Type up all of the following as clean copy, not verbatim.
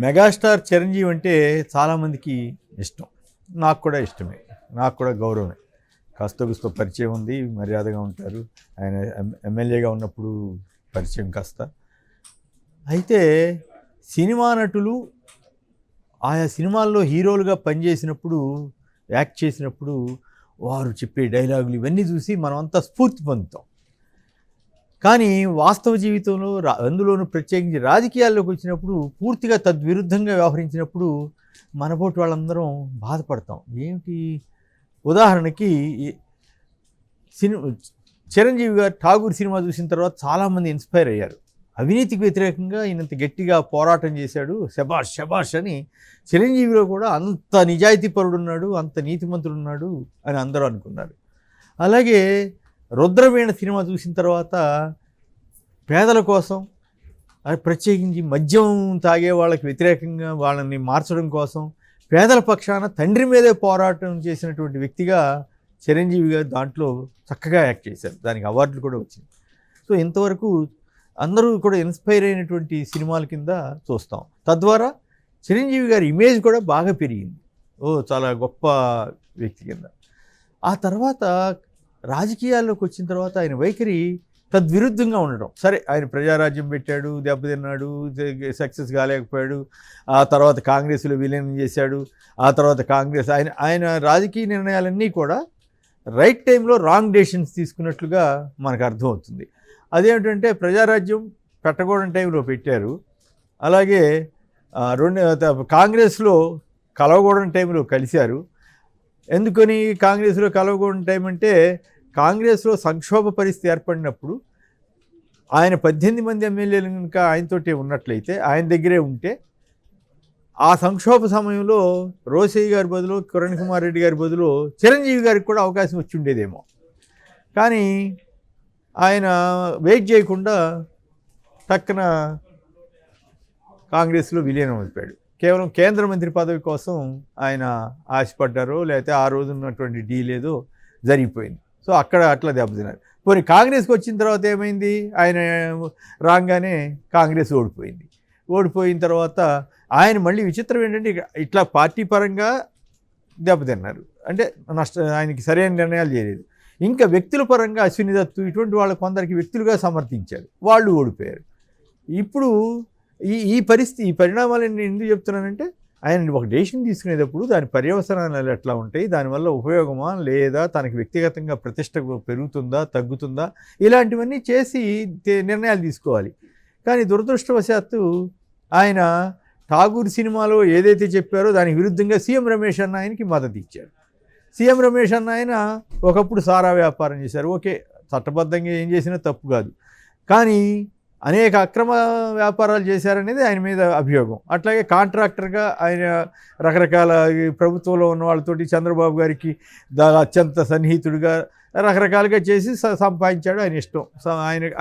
Megastar Chiranjeevi అంటే చాలామందికి ఇష్టం, నాకు కూడా ఇష్టమే, నాకు కూడా గౌరవమే. కాస్త గుస్తో పరిచయం ఉంది, మర్యాదగా ఉంటారు. ఆయన ఎమ్మెల్యేగా ఉన్నప్పుడు పరిచయం కాస్త. అయితే సినిమా నటులు ఆయా సినిమాల్లో హీరోలుగా పనిచేసినప్పుడు, యాక్ట్ చేసినప్పుడు వారు చెప్పే డైలాగులు ఇవన్నీ చూసి మనమంతా స్ఫూర్తి పొందుతాం. కానీ వాస్తవ జీవితంలో అందులోనూ ప్రత్యేకించి రాజకీయాల్లోకి వచ్చినప్పుడు పూర్తిగా తద్విరుద్ధంగా వ్యవహరించినప్పుడు మనబోటి వాళ్ళందరం బాధపడతాం. ఏమిటి, ఉదాహరణకి చిరంజీవి గారు ఠాగూర్ సినిమా చూసిన తర్వాత చాలామంది ఇన్స్పైర్ అయ్యారు. అవినీతికి వ్యతిరేకంగా ఈయనంత గట్టిగా పోరాటం చేశాడు, శబాష్ శబాష్ అని. చిరంజీవిలో కూడా అంత నిజాయితీపరుడున్నాడు, అంత నీతిమంతుడున్నాడు అని అందరూ అనుకున్నారు. అలాగే రుద్రవీణ సినిమా చూసిన తర్వాత పేదల కోసం, ప్రత్యేకించి మద్యం తాగే వాళ్ళకి వ్యతిరేకంగా వాళ్ళని మార్చడం కోసం పేదల పక్షాన తండ్రి మీదే పోరాటం చేసినటువంటి వ్యక్తిగా చిరంజీవి గారు దాంట్లో చక్కగా యాక్ట్ చేశారు. దానికి అవార్డులు కూడా వచ్చింది. సో ఇంతవరకు అందరూ కూడా ఇన్స్పైర్ అయినటువంటి సినిమాల కింద చూస్తాం. తద్వారా చిరంజీవి గారి ఇమేజ్ కూడా బాగా పెరిగింది, చాలా గొప్ప వ్యక్తి కింద. ఆ తర్వాత రాజకీయాల్లోకి వచ్చిన తర్వాత ఆయన వైఖరి తద్విరుద్ధంగా ఉండడం. సరే, ఆయన ప్రజారాజ్యం పెట్టాడు, దెబ్బతిన్నాడు, సక్సెస్ కాలేకపోయాడు. ఆ తర్వాత కాంగ్రెస్లో విలీనం చేశాడు. ఆ తర్వాత కాంగ్రెస్ ఆయన రాజకీయ నిర్ణయాలన్నీ కూడా రైట్ టైంలో రాంగ్ డెసిషన్స్ తీసుకున్నట్లుగా మనకు అర్థమవుతుంది. అదేమిటంటే ప్రజారాజ్యం పెట్టకూడని టైంలో పెట్టారు. అలాగే కాంగ్రెస్లో కలవకూడని టైంలో కలిశారు. ఎందుకని కాంగ్రెస్లో కలవకూడని టైం అంటే, కాంగ్రెస్లో సంక్షోభ పరిస్థితి ఏర్పడినప్పుడు ఆయన 18 మంది ఎమ్మెల్యేలు కనుక ఆయనతోటే ఉన్నట్లయితే, ఆయన దగ్గరే ఉంటే, ఆ సంక్షోభ సమయంలో రోసయ్య గారి బదులు, కిరణ్ కుమార్ రెడ్డి గారి బదులు చిరంజీవి గారికి కూడా అవకాశం వచ్చి ఉండేదేమో. కానీ ఆయన వెయిట్ చేయకుండా టక్కున కాంగ్రెస్లో విలీనం అయిపోయాడు. కేవలం కేంద్ర మంత్రి పదవి కోసం ఆయన ఆశపడ్డారో, లేకపోతే ఆ రోజు ఉన్నటువంటి డీల్ ఏదో జరిగిపోయింది. సో అక్కడ అట్లా దెబ్బతిన్నారు. పోనీ కాంగ్రెస్కి వచ్చిన తర్వాత ఏమైంది, ఆయన రాగానే కాంగ్రెస్ ఓడిపోయింది. ఓడిపోయిన తర్వాత ఆయన మళ్ళీ విచిత్రం ఏంటంటే, ఇట్లా పార్టీ పరంగా దెబ్బతిన్నారు, అంటే ఆయనకి సరైన నిర్ణయాలు చేయలేదు. ఇంకా వ్యక్తుల పరంగా అశ్విని దత్తు ఇటువంటి వాళ్ళ కొందరికి వ్యక్తులుగా సమర్థించారు, వాళ్ళు ఓడిపోయారు. ఇప్పుడు ఈ పరిస్థితి, ఈ పరిణామాలను నేను ఎందుకు చెప్తున్నానంటే, ఆయన ఒక డెసిషన్ తీసుకునేటప్పుడు దాని పర్యవసనాలు ఎట్లా ఉంటాయి, దానివల్ల ఉపయోగమా లేదా, తనకి వ్యక్తిగతంగా ప్రతిష్ట పెరుగుతుందా తగ్గుతుందా, ఇలాంటివన్నీ చేసి నిర్ణయాలు తీసుకోవాలి. కానీ దురదృష్టవశాత్తు ఆయన ఠాగూర్ సినిమాలో ఏదైతే చెప్పారో దానికి విరుద్ధంగా సీఎం రమేష్ అన్న ఆయనకి మద్దతు ఇచ్చారు. సీఎం రమేష్ అన్న ఆయన ఒకప్పుడు సారా వ్యాపారం చేశారు. ఓకే, చట్టబద్ధంగా ఏం చేసినా తప్పు కాదు, కానీ అనేక అక్రమ వ్యాపారాలు చేశారనేది ఆయన మీద అభియోగం. అట్లాగే కాంట్రాక్టర్గా ఆయన రకరకాల ప్రభుత్వంలో ఉన్న వాళ్ళతోటి చంద్రబాబు గారికి అత్యంత సన్నిహితుడిగా రకరకాలుగా చేసి సంపాదించాడు. ఆయన ఇష్టం,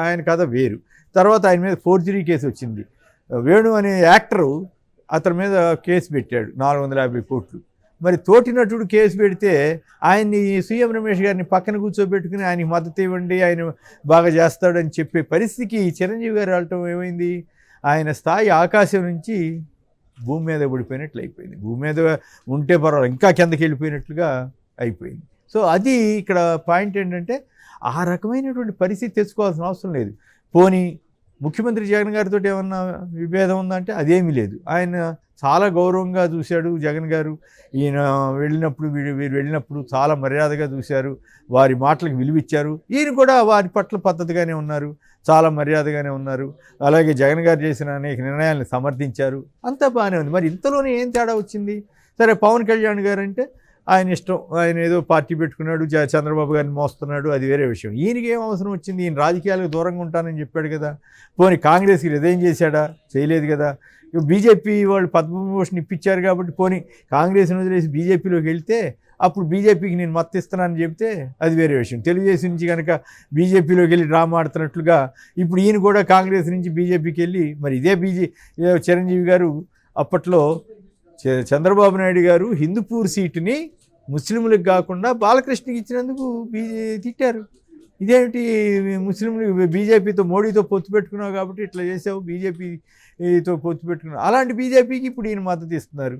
ఆయన కథ వేరు. తర్వాత ఆయన మీద ఫోర్జరీ కేసు వచ్చింది. వేణు అనే యాక్టరు అతని మీద కేసు పెట్టాడు, 450 కోట్లు. మరి తోటి నటుడు కేసు పెడితే ఆయన్ని సీఎం రమేష్ గారిని పక్కన కూర్చోబెట్టుకుని ఆయనకి మద్దతు ఇవ్వండి, ఆయన బాగా చేస్తాడని చెప్పే పరిస్థితికి చిరంజీవి గారు వెళ్ళటం ఏమైంది, ఆయన స్థాయి ఆకాశం నుంచి భూమి మీద పడిపోయినట్లు అయిపోయింది. భూమి మీద ఉంటే పర్వాలేదు, ఇంకా కిందకి వెళ్ళిపోయినట్లుగా అయిపోయింది. సో అది ఇక్కడ పాయింట్ ఏంటంటే, ఆ రకమైనటువంటి పరిస్థితి తెచ్చుకోవాల్సిన అవసరం లేదు. పోనీ ముఖ్యమంత్రి జగన్ గారితో ఏమన్నా విభేదం ఉందంటే అదేమీ లేదు. ఆయన చాలా గౌరవంగా చూశాడు జగన్ గారు. ఈయన వెళ్ళినప్పుడు వీరు వెళ్ళినప్పుడు చాలా మర్యాదగా చూశారు, వారి మాటలకు విలువిచ్చారు. ఈయన కూడా వారి పట్ల పద్ధతిగానే ఉన్నారు, చాలా మర్యాదగానే ఉన్నారు. అలాగే జగన్ గారు చేసిన అనేక నిర్ణయాలను సమర్థించారు, అంతా బాగానే ఉంది. మరి ఇంతలోనే ఏం తేడా వచ్చింది? సరే, పవన్ కళ్యాణ్ గారు అంటే ఆయన ఇష్టం, ఆయన ఏదో పార్టీ పెట్టుకున్నాడు, చంద్రబాబు గారిని మోస్తున్నాడు, అది వేరే విషయం. ఈయనకి ఏం అవసరం వచ్చింది? ఈయన రాజకీయాలకు దూరంగా ఉంటానని చెప్పాడు కదా. పోనీ కాంగ్రెస్కి రిజైన్ చేశాడా? చేయలేదు కదా. బీజేపీ వాళ్ళు పద్మభూషణ్ ఇప్పించారు కాబట్టి పోనీ కాంగ్రెస్ని వదిలేసి బీజేపీలోకి వెళ్తే అప్పుడు బీజేపీకి నేను మద్దతు ఇస్తున్నానని చెప్తే అది వేరే విషయం. తెలుగుదేశం నుంచి కనుక బీజేపీలోకి వెళ్ళి డ్రామా ఆడుతున్నట్లుగా ఇప్పుడు ఈయన కూడా కాంగ్రెస్ నుంచి బీజేపీకి వెళ్ళి, మరి ఇదే చిరంజీవి గారు అప్పట్లో చంద్రబాబు నాయుడు గారు హిందూపూర్ సీటుని ముస్లింలకు కాకుండా బాలకృష్ణకి ఇచ్చినందుకు తిట్టారు. ఇదేమిటి ముస్లింలు బీజేపీతో మోడీతో పొత్తు పెట్టుకున్నావు కాబట్టి ఇట్లా చేసావు, బీజేపీతో పొత్తు పెట్టుకున్నావు, అలాంటి బీజేపీకి ఇప్పుడు ఈయన మద్దతు ఇస్తున్నారు.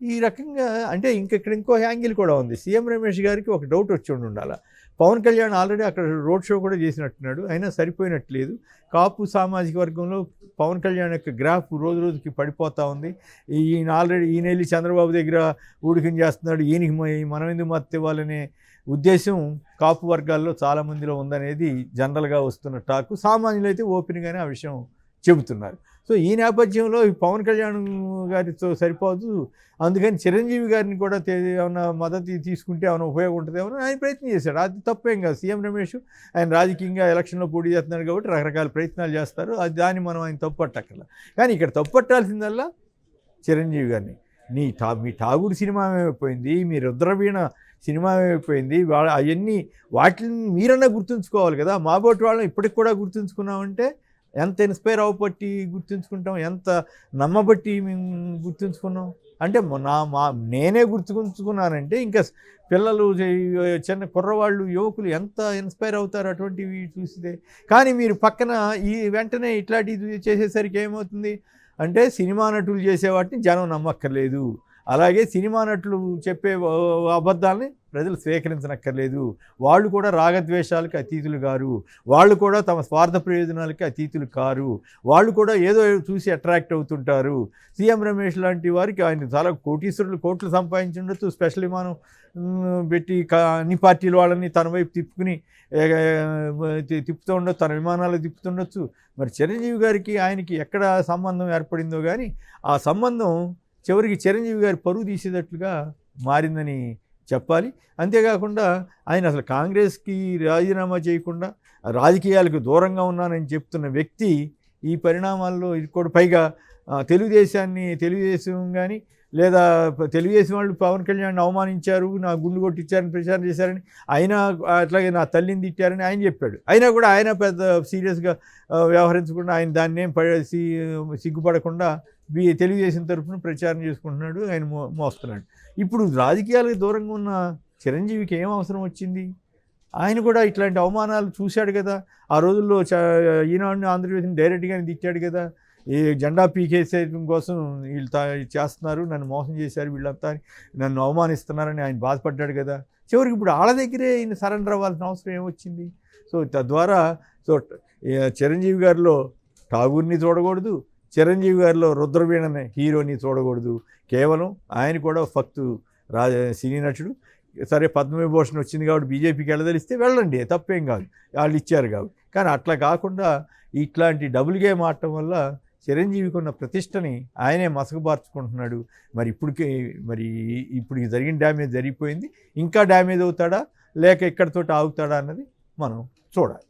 ఈ రకంగా అంటే ఇక్కడ ఇంకో యాంగిల్ కూడా ఉంది. సీఎం రమేష్ గారికి ఒక డౌట్ వచ్చి ఉండాలి. పవన్ కళ్యాణ్ ఆల్రెడీ అక్కడ రోడ్ షో కూడా చేసినట్టున్నాడు, అయినా సరిపోయినట్లేదు. కాపు సామాజిక వర్గంలో పవన్ కళ్యాణ్ యొక్క గ్రాఫ్ రోజు రోజుకి పడిపోతూ ఉంది. ఈయన వెళ్ళి చంద్రబాబు దగ్గర ఊడికం చేస్తున్నాడు, ఈయనకి మనం ఎందుకు మద్దతు ఇవ్వాలనే ఉద్దేశం కాపు వర్గాల్లో చాలామందిలో ఉందనేది జనరల్గా వస్తున్న టాకు. సామాన్యులు అయితే ఓపెన్గానే ఆ విషయం చెబుతున్నారు. సో ఈ నేపథ్యంలో పవన్ కళ్యాణ్ గారితో సరిపోదు, అందుకని చిరంజీవి గారిని కూడా ఏమైనా మద్దతు తీసుకుంటే ఏమైనా ఉపయోగం ఉంటుందేమో ఆయన ప్రయత్నం చేశాడు. అది తప్పేం కాదు. సీఎం రమేష్ ఆయన రాజకీయంగా ఎలక్షన్లో పోటీ చేస్తున్నాడు కాబట్టి రకరకాల ప్రయత్నాలు చేస్తారు, అది దాన్ని మనం ఆయన తప్పుపట్టక్కర్లా. కానీ ఇక్కడ తప్పుపట్టాల్సిందల్లా చిరంజీవి గారిని. మీ ఠాగూర్ సినిమా ఏమైపోయింది, మీ రుద్రవీణ సినిమా ఏమైపోయింది, అవన్నీ వాటిని మీరన్నా గుర్తుంచుకోవాలి కదా. మాబోటి వాళ్ళని ఇప్పటికి కూడా గుర్తుంచుకున్నామంటే ఎంత ఇన్స్పైర్ అవ్వబట్టి గుర్తుంచుకుంటాం, ఎంత నమ్మబట్టి మేము గుర్తుంచుకున్నాం అంటే నేనే గుర్తుంచుకున్నానంటే ఇంకా పిల్లలు, చిన్న కుర్రవాళ్ళు, యువకులు ఎంత ఇన్స్పైర్ అవుతారు అటువంటివి చూస్తే. కానీ మీరు పక్కన వెంటనే ఇట్లాంటివి చేసేసరికి ఏమవుతుంది అంటే సినిమా నటులు చేసేవాటిని జనం నమ్మక్కర్లేదు, అలాగే సినిమా నటులు చెప్పే అబద్ధాలని ప్రజలు స్వీకరించనక్కర్లేదు. వాళ్ళు కూడా రాగద్వేషాలకి అతీతులు కారు, వాళ్ళు కూడా తమ స్వార్థ ప్రయోజనాలకి అతీతులు కారు, వాళ్ళు కూడా ఏదో చూసి అట్రాక్ట్ అవుతుంటారు. సీఎం రమేష్ లాంటి వారికి ఆయన చాలా కోటీశ్వరులు, కోట్లు సంపాదించి ఉండొచ్చు, స్పెషల్ విమానం పెట్టి అన్ని పార్టీల వాళ్ళని తన వైపు తిప్పుతూ ఉండొచ్చు, తన విమానాలు తిప్పుతుండొచ్చు. మరి చిరంజీవి గారికి ఆయనకి ఎక్కడ సంబంధం ఏర్పడిందో కానీ ఆ సంబంధం చివరికి చిరంజీవి గారి పరువు తీసేటట్లుగా మారిందని చెప్పాలి. అంతేకాకుండా ఆయన అసలు కాంగ్రెస్కి రాజీనామా చేయకుండా రాజకీయాలకు దూరంగా ఉన్నానని చెప్తున్న వ్యక్తి ఈ పరిణామాల్లో ఇది కూడా పైగా తెలుగుదేశం కానీ లేదా తెలుగుదేశం వాళ్ళు పవన్ కళ్యాణ్ అవమానించారు, నా గుండు కొట్టించారని ప్రచారం చేశారని, అయినా అట్లాగే నా తల్లిని తిట్టారని ఆయన చెప్పాడు. అయినా కూడా ఆయన పెద్ద సీరియస్గా వ్యవహరించకుండా ఆయన దాన్ని ఏం సిగ్గుపడకుండా తెలుగుదేశం తరఫున ప్రచారం చేసుకుంటున్నాడు, ఆయన మోస్తున్నాడు. ఇప్పుడు రాజకీయాలకు దూరంగా ఉన్న చిరంజీవికి ఏం అవసరం వచ్చింది? ఆయన కూడా ఇట్లాంటి అవమానాలు చూశాడు కదా. ఆ రోజుల్లో ఈనాడుని ఆంధ్రప్రదేశ్ని డైరెక్ట్గానే తిట్టాడు కదా. ఈ జెండా పీకేసేయడం కోసం వీళ్ళు చేస్తున్నారు, నన్ను మోసం చేశారు వీళ్ళంతా, నన్ను అవమానిస్తున్నారని ఆయన బాధపడ్డాడు కదా. చివరికి ఇప్పుడు వాళ్ళ దగ్గరే ఈయన సరెండర్ అవ్వాల్సిన అవసరం ఏమొచ్చింది? సో తద్వారా చిరంజీవి గారిలో ఠాగూర్ని చూడకూడదు, చిరంజీవి గారిలో రుద్రవీణ హీరోని చూడకూడదు. కేవలం ఆయన కూడా ఫక్తు సినీ నటుడు. సరే పద్మవిభూషణ్ వచ్చింది కాబట్టి బీజేపీకి వెళ్ళదలిస్తే వెళ్ళండి, తప్పేం కాదు, వాళ్ళు ఇచ్చారు కాబట్టి. కానీ అట్లా కాకుండా ఇట్లాంటి డబుల్ గేమ్ ఆడటం వల్ల చిరంజీవికి ఉన్న ప్రతిష్టని ఆయనే మసకబార్చుకుంటున్నాడు. మరి ఇప్పుడు జరిగిన డ్యామేజ్ జరిగిపోయింది, ఇంకా డ్యామేజ్ అవుతాడా లేక ఇక్కడితోటి ఆగుతాడా అన్నది మనం చూడాలి.